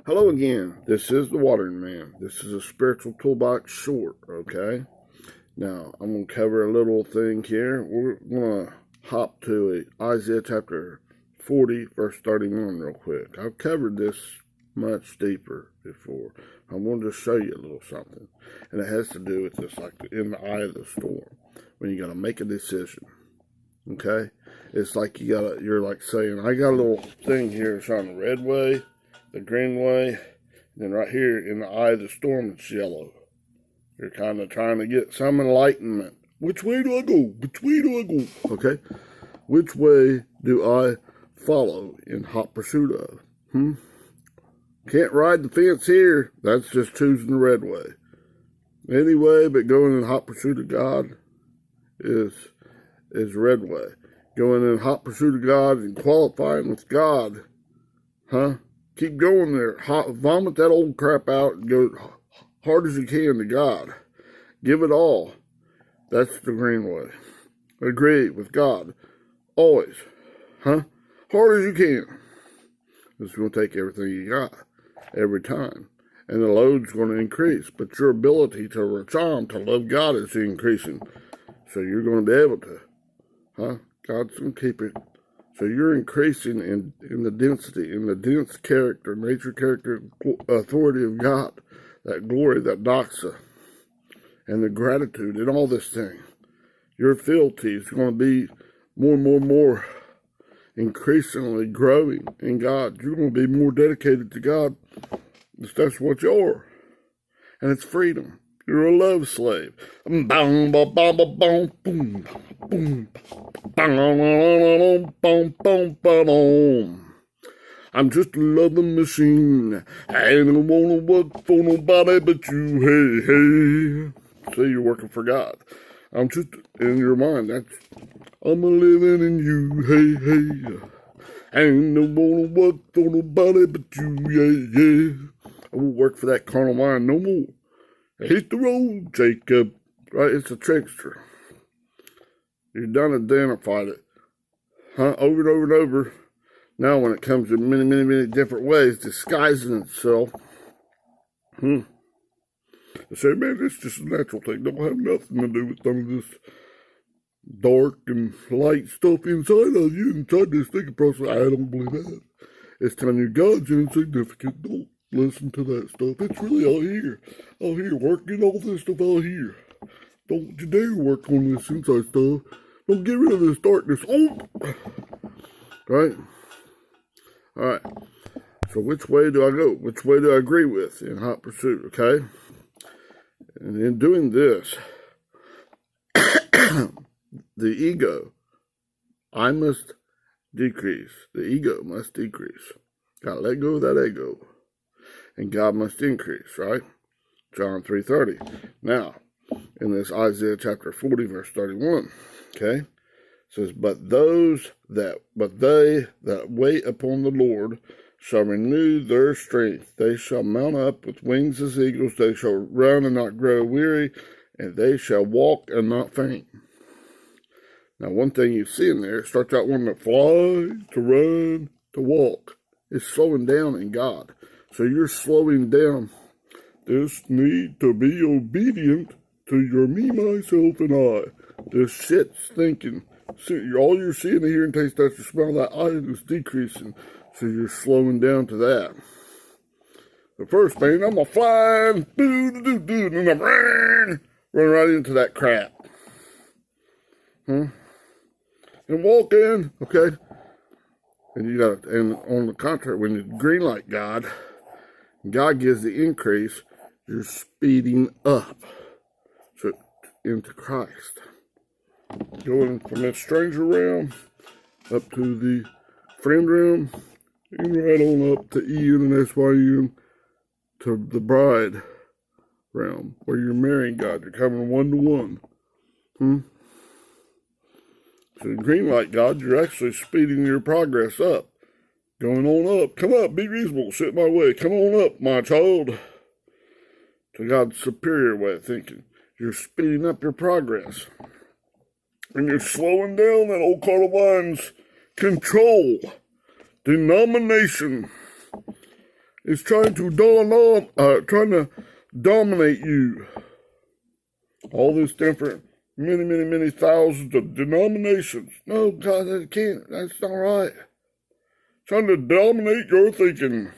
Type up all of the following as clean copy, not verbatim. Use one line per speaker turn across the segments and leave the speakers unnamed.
Hello again. This is the Watering Man. This is a spiritual toolbox short, okay? Now, I'm going to cover a little thing here. We're going to hop to Isaiah chapter 40, verse 31 real quick. I've covered this much deeper before. I wanted to show you a little something. And it has to do with this, like in the eye of the storm, when you got to make a decision. Okay? It's like you're like saying, I got a little thing here showing the red way, the green way, and then right here in the eye of the storm, it's yellow. You're kind of trying to get some enlightenment. Which way do I go? Which way do I go? Okay? Which way do I follow in hot pursuit of? Can't ride the fence here. That's just choosing the red way. Any way but going in hot pursuit of God is red way. Going in hot pursuit of God and qualifying with God, keep going there. Vomit that old crap out and go hard as you can to God. Give it all. That's the green way. Agree with God. Always. Hard as you can. It's going to take everything you got. Every time. And the load's going to increase. But your ability to respond, to love God is increasing. So you're going to be able to. God's going to keep it. So you're increasing in the density, in the dense character, nature, character, authority of God, that glory, that doxa, and the gratitude, and all this thing. Your fealty is going to be more and more increasingly growing in God. You're going to be more dedicated to God. That's what you are. And it's freedom. You're a love slave. I'm just a loving machine. I don't want to work for nobody but you. Hey. See, you're working for God. I'm just in your mind. I'm a living in you. Hey. I don't want to work for nobody but you. I won't work for that carnal mind no more. Hit the road, Jacob. Right? It's a trickster. You've done identified it. Over and over and over. Now when it comes in many different ways, disguising itself. They say, man, it's just a natural thing. Don't have nothing to do with some of this dark and light stuff inside of you, inside this thinking process. I don't believe that. It's telling you God's insignificant. Don't listen to that stuff. It's really out here. Out here, working all this stuff out here. Don't you dare work on this inside stuff. Don't get rid of this darkness. Oh! Right? Alright. So which way do I go? Which way do I agree with in hot pursuit? Okay? And in doing this, the ego, I must decrease. The ego must decrease. Gotta let go of that ego. And God must increase, right? John 3:30. Now, in this Isaiah chapter 40, verse 31, okay? It says, But they that wait upon the Lord shall renew their strength. They shall mount up with wings as eagles. They shall run and not grow weary, and they shall walk and not faint. Now, one thing you see in there, it starts out wanting to fly, to run, to walk. It's slowing down in God. So you're slowing down this need to be obedient to your me, myself, and I. This shit's thinking. All you're seeing, hearing, taste, touch, smell, that I is decreasing. So you're slowing down to that. The first thing, I'm going to fly, and and I'm run right into that crap. And walking, okay? And on the contrary, when you green light God gives the increase, you're speeding up into Christ. Going from that stranger realm up to the friend realm, and right on up to EN and SYN to the bride realm, where you're marrying God. You're coming 1-to-1. So in green light God, you're actually speeding your progress up. Going on up. Come up, be reasonable, sit my way. Come on up, my child. To God's superior way of thinking. You're speeding up your progress. And you're slowing down that old carnal mind's control, denomination, is trying to dominate you. All this different, many thousands of denominations. No, God, that can't. That's not right. Trying to dominate your thinking.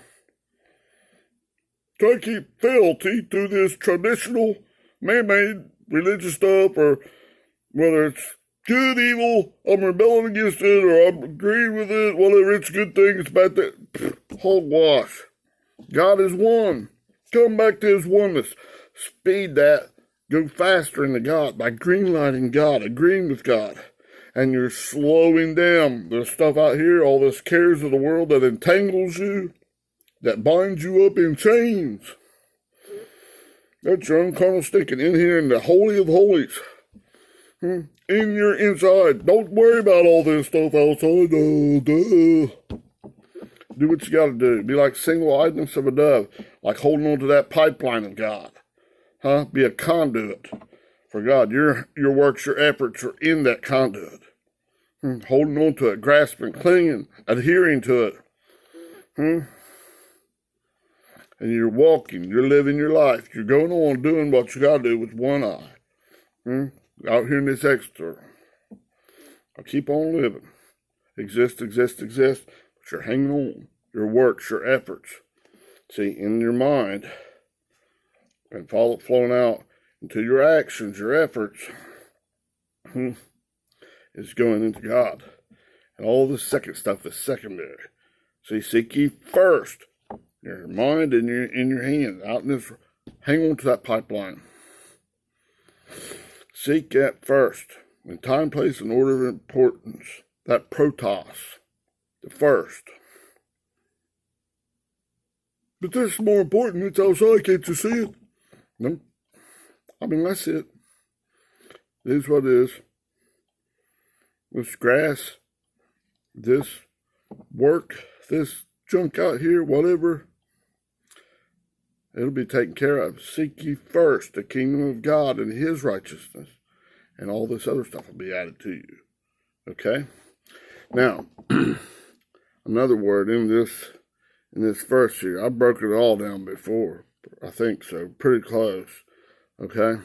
Try to keep fealty to this traditional, man-made religious stuff, or whether it's good, evil, I'm rebelling against it, or I'm agreeing with it, whatever, it's a good thing, it's bad thing. Hogwash. God is one. Come back to his oneness. Speed that. Go faster into God by greenlighting God, agreeing with God. And you're slowing down the stuff out here, all this cares of the world that entangles you, that binds you up in chains. That's your uncarnal sticking in here in the Holy of Holies. In your inside. Don't worry about all this stuff outside. Do what you got to do. Be like single-eyedness of a dove, like holding on to that pipeline of God. Be a conduit for God. Your works, your efforts are in that conduit. Holding on to it, grasping, clinging, adhering to it. And you're walking, you're living your life. You're going on doing what you got to do with one eye. Out here in this extra. I'll keep on living. Exist. But you're hanging on. Your works, your efforts. See, in your mind. And flowing out into your actions, your efforts. Is going into God. And all the second stuff is secondary. See, seek ye first. Your mind and in your hand. Out in this. Hang on to that pipeline. Seek that first. In time, place, and order of importance. That protos. The first. But this is more important. It's outside. Can't you see it? No. I mean, that's it. It is what it is. This grass, this work, this junk out here, whatever, it'll be taken care of. Seek ye first the kingdom of God and his righteousness, and all this other stuff will be added to you. Okay? Now, another word in this verse here. I broke it all down before. I think so. Pretty close. Okay?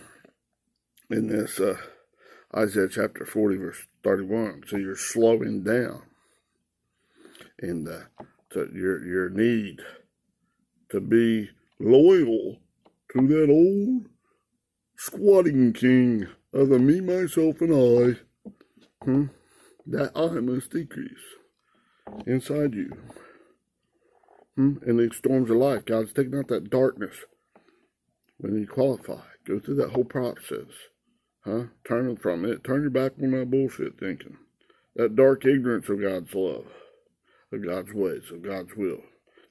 In this Isaiah chapter 40, verse 31. So you're slowing down in your need to be loyal to that old squatting king of the me, myself, and I. That I must decrease inside you. In the storms of life, God's taking out that darkness. When you qualify, go through that whole process. Turn from it. Turn your back on that bullshit thinking. That dark ignorance of God's love, of God's ways, of God's will.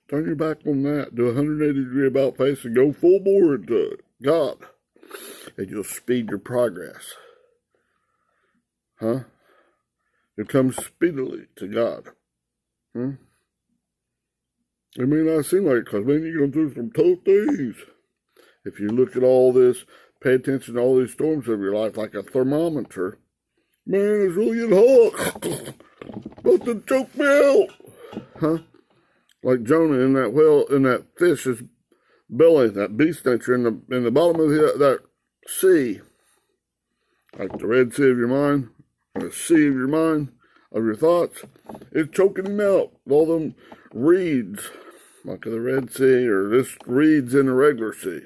Turn your back on that. Do a 180-degree about face and go full bore into God. And you'll speed your progress. You'll come speedily to God. It may not seem like it, because, man, you're going through some tough things. If you look at all this, pay attention to all these storms of your life like a thermometer. Man, it's really getting hot. About to choke me out. Like Jonah in that whale, in that fish's belly, that beast nature in the bottom of that sea. Like the Red Sea of your mind, or the sea of your mind, of your thoughts. It's choking him out with all them reeds, like the Red Sea, or this reeds in the regular sea.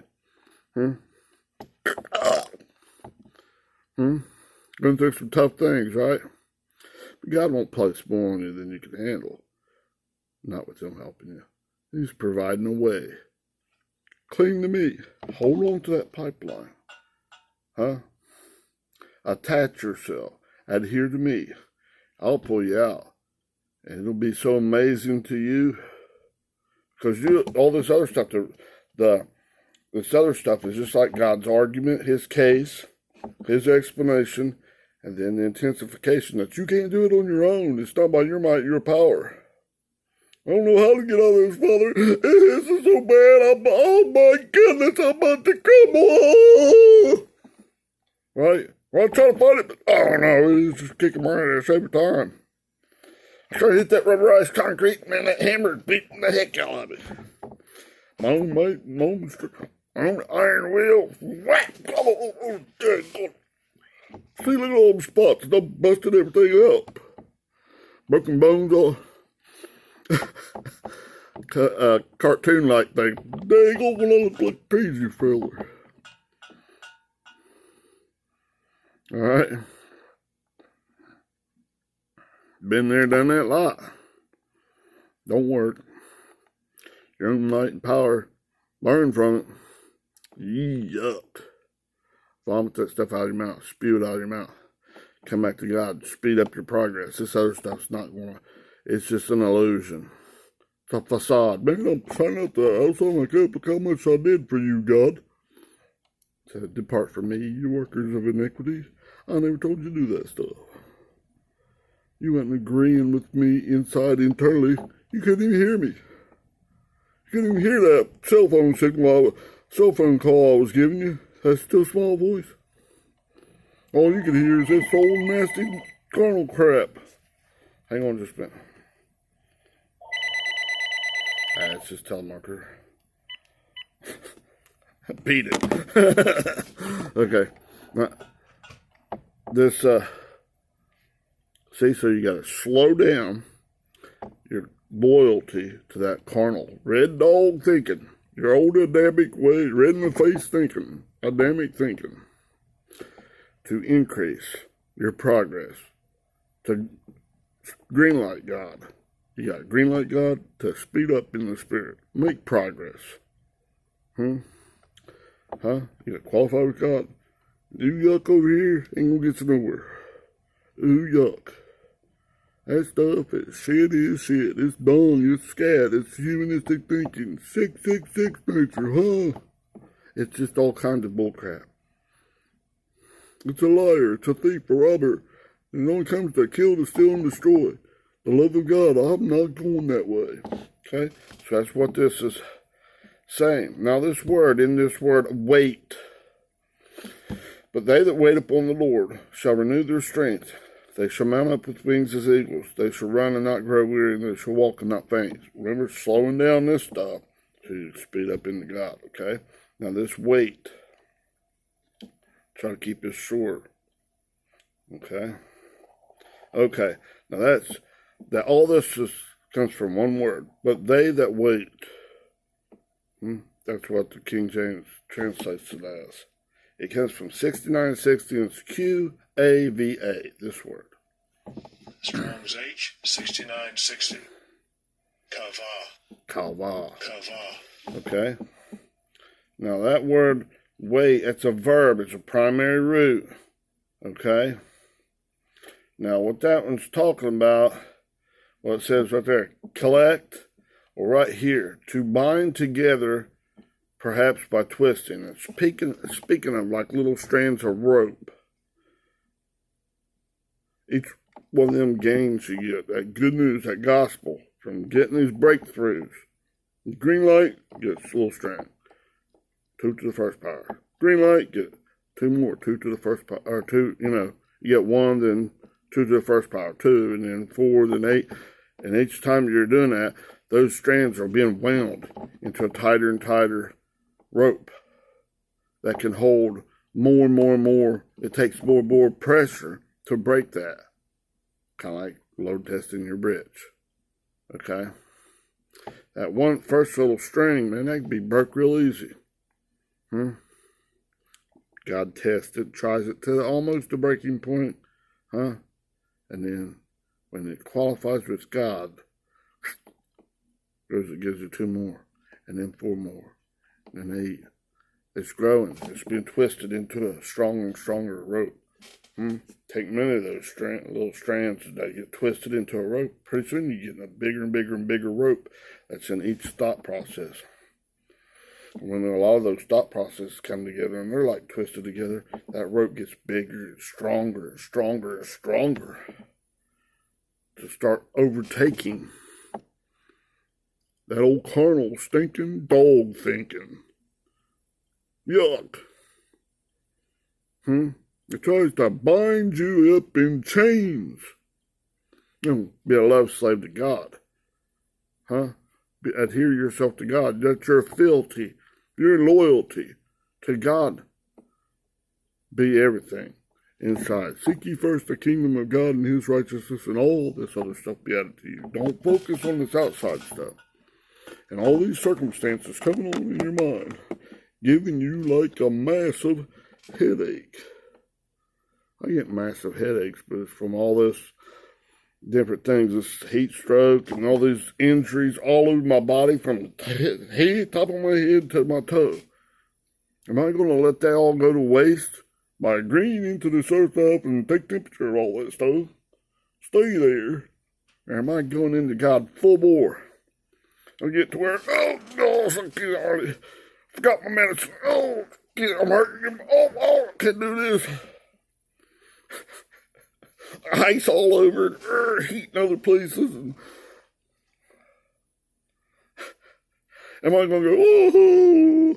Going through some tough things, right? But God won't place more on you than you can handle. Not with him helping you. He's providing a way. Cling to me. Hold on to that pipeline. Attach yourself. Adhere to me. I'll pull you out. And it'll be so amazing to you. Because all this other stuff, this other stuff is just like God's argument, his case, his explanation, and then the intensification that you can't do it on your own. It's not by your might, your power. I don't know how to get out of this, Father. This is so bad. Oh my goodness, I'm about to come. Right? Well, I'm trying to find it, but I don't know. It's just kicking my ass every time. I try to hit that rubberized concrete, man, that hammer's beating the heck out of me. Moan, mate, moan, on the iron wheel. Whack! Oh, dang. See, look at all them spots. I busted everything up. Broken bones, all cartoon-like thing. Dang, I'm gonna look like a crazy fella. All right. Been there, done that lot. Don't work. Your own light and power. Learn from it. Yuck. Vomit that stuff out of your mouth. Spew it out of your mouth. Come back to God. Speed up your progress. This other stuff's not going to. It's just an illusion. It's a facade. Man, I'm trying out the house on my cup. Look how much I did for you, God. Said, depart from me, you workers of iniquity. I never told you to do that stuff. You weren't agreeing with me inside internally. You couldn't even hear me. You couldn't even hear that cell phone call I was giving you. That's still small voice. All you could hear is this old nasty carnal crap. Hang on just a minute. It's just telemarketer. Beat it. Okay. Now, this, see, so you got to slow down your loyalty to that carnal red dog thinking. Your old Adamic way, red in the face thinking. Adamic thinking. To increase your progress. To green light God. You got green light God to speed up in the spirit. Make progress. You got qualify with God. You yuck over here ain't gonna get you nowhere. Ooh, yuck. That stuff, shit is shit. It's dung, it's scat, it's humanistic thinking. Sick nature, huh? It's just all kinds of bullcrap. It's a liar, it's a thief, a robber. And it only comes to kill, to steal, and destroy. The love of God, I'm not going that way. Okay? So that's what this is saying. Now this word, wait. But they that wait upon the Lord shall renew their strength. They shall mount up with wings as eagles. They shall run and not grow weary, and they shall walk and not faint. Remember, slowing down this stuff to speed up into God, okay? Now this wait. Try to keep this short. Okay? Okay. Now all this comes from one word. But they that wait. That's what the King James translates it as. It comes from 6960, and it's Q-A-V-A, this word.
Strong's H, 6960. Kavah.
Okay? Now that word, wait, it's a verb. It's a primary root. Okay? Now what that one's talking about, what it says right there, collect, or right here, to bind together, perhaps by twisting. And speaking of like little strands of rope. Each one of them gains you get, that good news, that gospel, from getting these breakthroughs. Green light, gets a little strand. 2 to the first power. Green light, get 2 more. 2 to the first power. Or 2, you get 1, then 2 to the first power. 2, and then 4, then 8. And each time you're doing that, those strands are being wound into a tighter and tighter rope that can hold more and more and more. It takes more and more pressure to break that. Kind of like load testing your bridge. Okay? That one first little string, man, that can be broke real easy. God tests it, tries it to almost a breaking point. And then when it qualifies with God, it gives you 2 more, and then 4 more, and 8. It's growing. It's being twisted into a stronger and stronger rope. Take many of those little strands that get twisted into a rope. Pretty soon you're getting a bigger and bigger and bigger rope that's in each stop process. When a lot of those stop processes come together and they're like twisted together, that rope gets bigger and stronger and stronger and stronger to start overtaking that old carnal stinking dog thinking. Yuck. It tries to bind you up in chains. Be a love slave to God. adhere yourself to God. Let your fealty, your loyalty to God be everything inside. Seek ye first the kingdom of God and his righteousness, and all this other stuff be added to you. Don't focus on this outside stuff. And all these circumstances coming on in your mind, giving you like a massive headache. I get massive headaches, but it's from all this different things, this heat stroke and all these injuries all over my body from the top of my head to my toe. Am I going to let that all go to waste by agreeing into this earth up and take temperature of all that stuff? Stay there. Or am I going into God full bore? I get to where, oh, I already forgot my medicine. Oh, I'm hurting. Oh, I can't do this. Ice all over and heat in other places. And am I going to go, oh?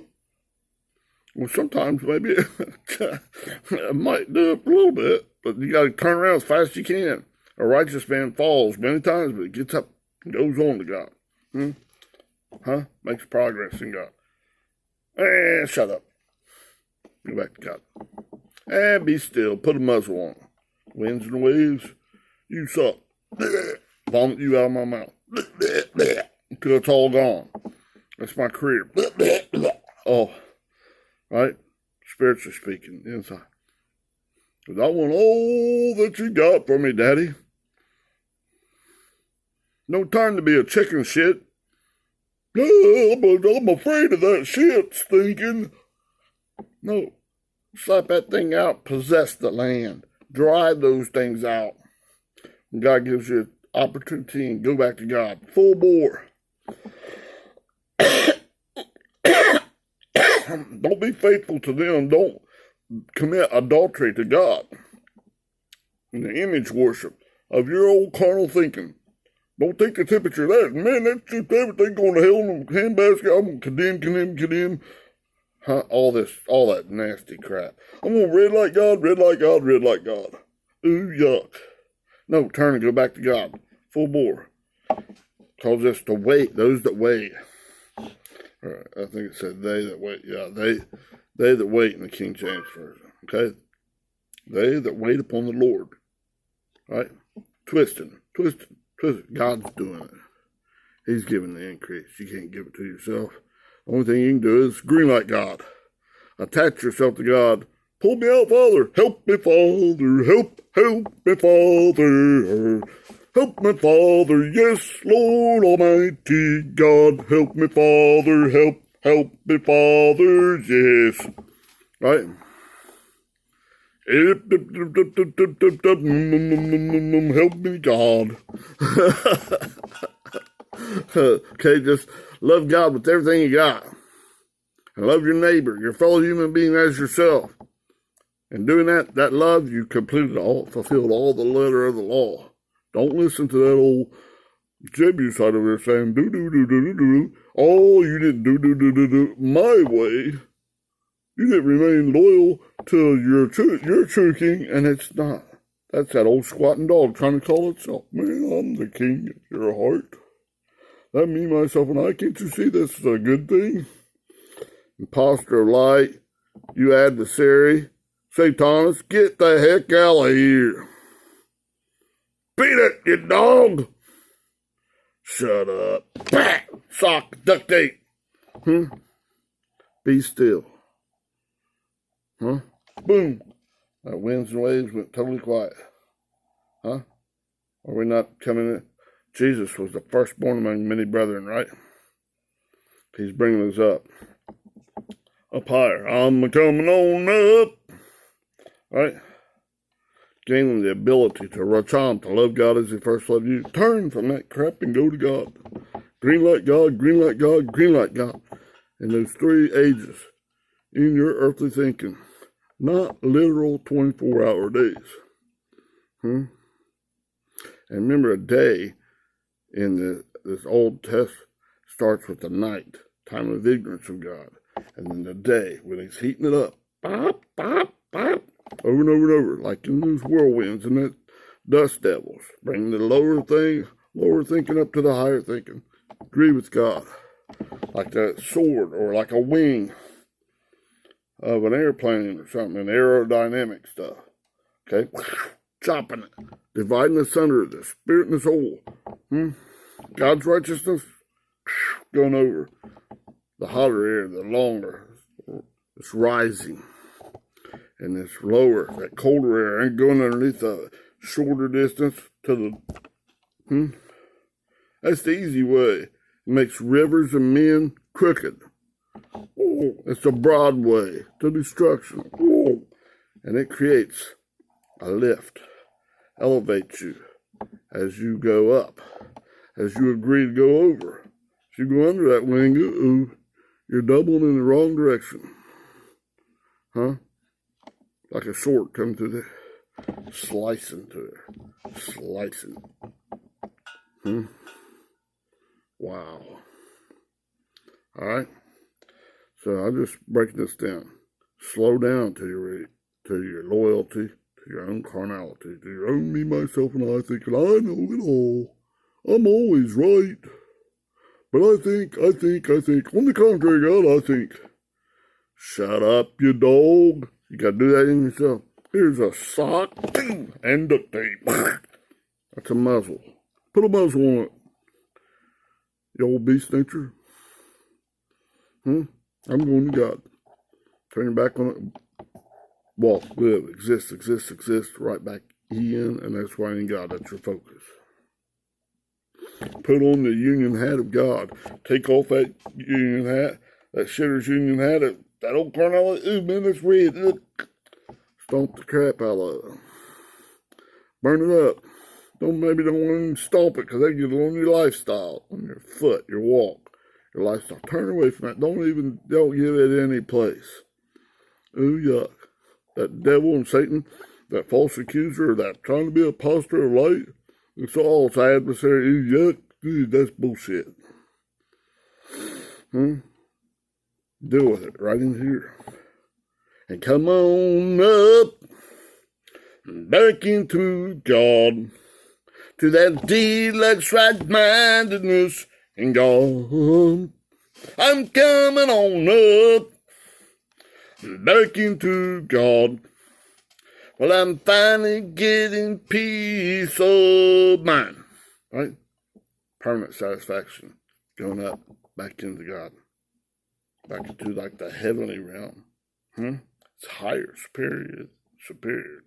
Well, sometimes maybe I might do it for a little bit, but you got to turn around as fast as you can. A righteous man falls many times, but he gets up and goes on to God. Makes progress in God. Shut up. Go back to God. Be still. Put a muzzle on. Winds and waves, you suck. Vomit you out of my mouth. Until it's all gone. That's my career. Oh, right? Spiritually speaking, inside. Because I want all that you got for me, Daddy. No time to be a chicken shit. I'm afraid of that shit stinking. No. Slap that thing out. Possess the land. Drive those things out. And God gives you an opportunity and go back to God. Full bore. Don't be faithful to them. Don't commit adultery to God. And the image worship of your old carnal thinking. Don't take the temperature of that. Man, that's just everything going to hell in a handbasket. I'm going to condemn. All that nasty crap. I'm going to red like God. Ooh, yuck. No, turn and go back to God. Full bore. Cause us to wait, those that wait. Right, I think it said they that wait. Yeah, they that wait in the King James Version. Okay? They that wait upon the Lord. Right? Twisting. God's doing it. He's giving the increase. You can't give it to yourself. The only thing you can do is green light God. Attach yourself to God. Pull me out, Father. Help me, Father. Help me, Father. Help me, Father. Yes, Lord Almighty God. Help me, Father. Help me, Father. Yes. Right? Help me, God. Okay, just love God with everything you got. And love your neighbor, your fellow human being as yourself. And doing that love, you fulfilled all the letter of the law. Don't listen to that old Jebusite over there saying, do. Oh, you didn't do my way. You didn't remain loyal to your true king, and it's not. That's that old squatting dog trying to call itself. Man, I'm the king of your heart. That me, myself, and I. Can't you see this is a good thing? Imposter of light. You adversary. Satanas, get the heck out of here. Beat it, you dog. Shut up. Bah! Sock, duct tape. Be still. Boom. That winds and waves went totally quiet. Are we not coming in? Jesus was the firstborn among many brethren, right? He's bringing us up higher. I'm coming on up. Right? Gaining the ability to rush on, to love God as he first loved you. Turn from that crap and go to God. Green light God, green light God, green light God. In those 3 ages, in your earthly thinking, not literal 24-hour days. And remember, a day in this Old Testament starts with the night, time of ignorance of God. And then the day when he's heating it up. Bop, bop, bop. Over and over and over, like in those whirlwinds and that dust devils. Bring the lower thinking up to the higher thinking. agree with God. Like that sword or like a wing of an airplane or something, aerodynamic stuff. Okay? Chopping it, dividing asunder the spirit and the soul. God's righteousness going over. The hotter air, the longer. It's rising. And it's lower. That colder air ain't going underneath a shorter distance to the... That's the easy way. It makes rivers and men crooked. Oh, it's a broad way to destruction. Oh, and it creates a lift. Elevates you as you go up. As you agree to go over. As you go under that wing, you're doubling in the wrong direction. Like a sword coming through there. Slicing through there. Slicing. Wow. Alright. So I'm just breaking this down. Slow down to your loyalty, to your own carnality, to your own me, myself, and I think, and I know it all. I'm always right. But I think. On the contrary, God, I think. Shut up, you dog. You gotta do that in yourself. Here's a sock and duct tape. That's a muzzle. Put a muzzle on it. You old beast nature. I'm going to God. Turn your back on it. Walk, live, exist, right back in, and that's why in God, that's your focus. Put on the union hat of God. Take off that union hat, that shitter's union hat, that old carnality. Ooh, man, that's red. Stomp the crap out of it. Burn it up. Maybe don't want to stomp it because they get on your lifestyle, on your foot, your walk, your lifestyle. Turn away from that. Don't give it any place. Ooh, yuck. That devil and Satan, that false accuser, that trying to be a apostle of light, it's all its adversary. Ooh, yuck. Dude, that's bullshit. Deal with it right in here. And come on up, back into God, to that deluxe right-mindedness in God. I'm coming on up, back into God. Well, I'm finally getting peace of mind, right? Permanent satisfaction, going up, back into God, back into like the heavenly realm. It's higher, superior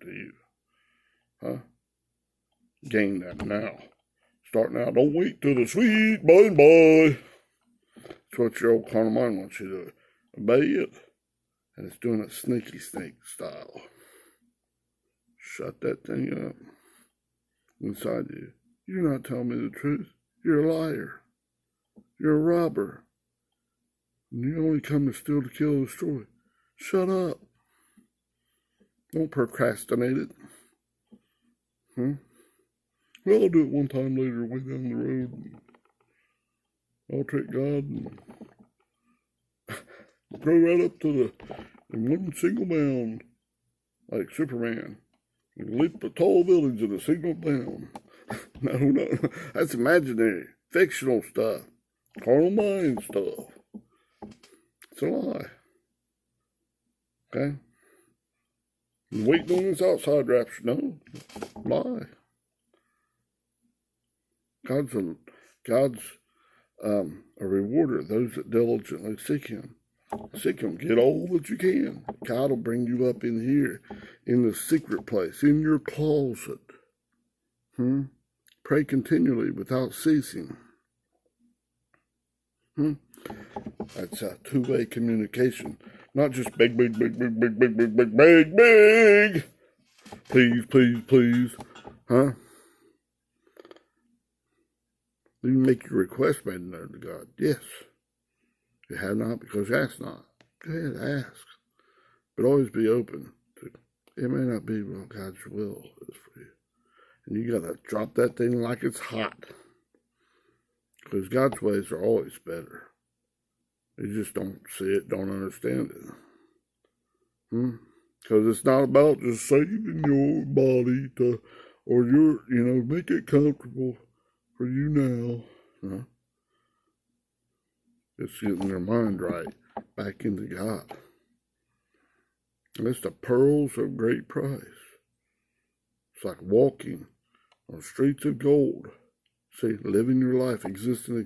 to you. Gain that now. Start now. Don't wait till the sweet by and by. That's what your old carnal mind wants you to obey it. And it's doing it sneaky snake style. Shut that thing up. Inside you. You're not telling me the truth. You're a liar. You're a robber. And you only come to steal, to kill, and destroy. Shut up. Don't procrastinate it. Well, I'll do it one time later, way down the road. I'll trick God and grow right up to in one single bound, like Superman. And leap the tall buildings in a single bound. No, that's imaginary, fictional stuff, carnal mind stuff. It's a lie. Okay? And waiting on this outside rapture. No, lie. God's a rewarder of those that diligently seek Him. Seek Him. Get all that you can. God will bring you up in here, in the secret place, in your closet. Pray continually without ceasing. That's a two-way communication. Not just big. Please. You make your request made known to God. Yes. You have not because you ask not. Go ahead, ask. But always be open to it may not be what God's will is for you. And you got to drop that thing like it's hot. Because God's ways are always better. You just don't see it, don't understand it. Because it's not about just saving your body or make it comfortable for you now. It's getting their mind right, back into God. And it's the pearls of great price. It's like walking on streets of gold. See, living your life, existing on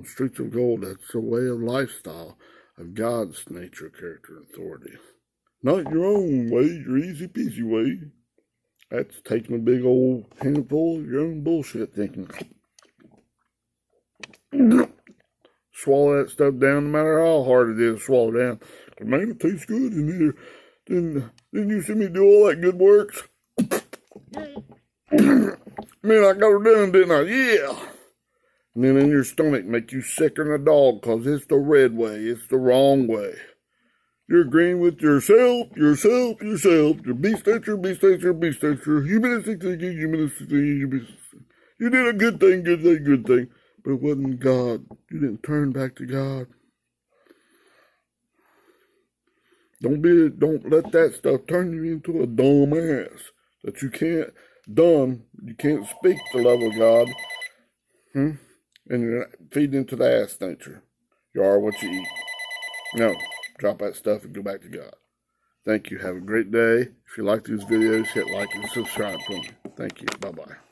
streets of gold. That's a way of lifestyle of God's nature, character, and authority. Not your own way, your easy peasy way. That's taking a big old handful of your own bullshit thinking. Swallow that stuff down, no matter how hard it is to swallow down. Man, it tastes good in here. Didn't you see me do all that good works? Man, I got her done, didn't I? Yeah. And then in your stomach make you sicker than a dog because it's the red way. It's the wrong way. You're agreeing with yourself. Your beast nature. Humanistic thinking. You did a good thing. But it wasn't God. You didn't turn back to God. Don't let that stuff turn you into a dumb ass. That you can't speak the love of God. And you're feeding into the ass nature. You are what you eat. No, drop that stuff and go back to God. Thank you. Have a great day. If you like these videos, hit like and subscribe for me. Thank you. Bye-bye.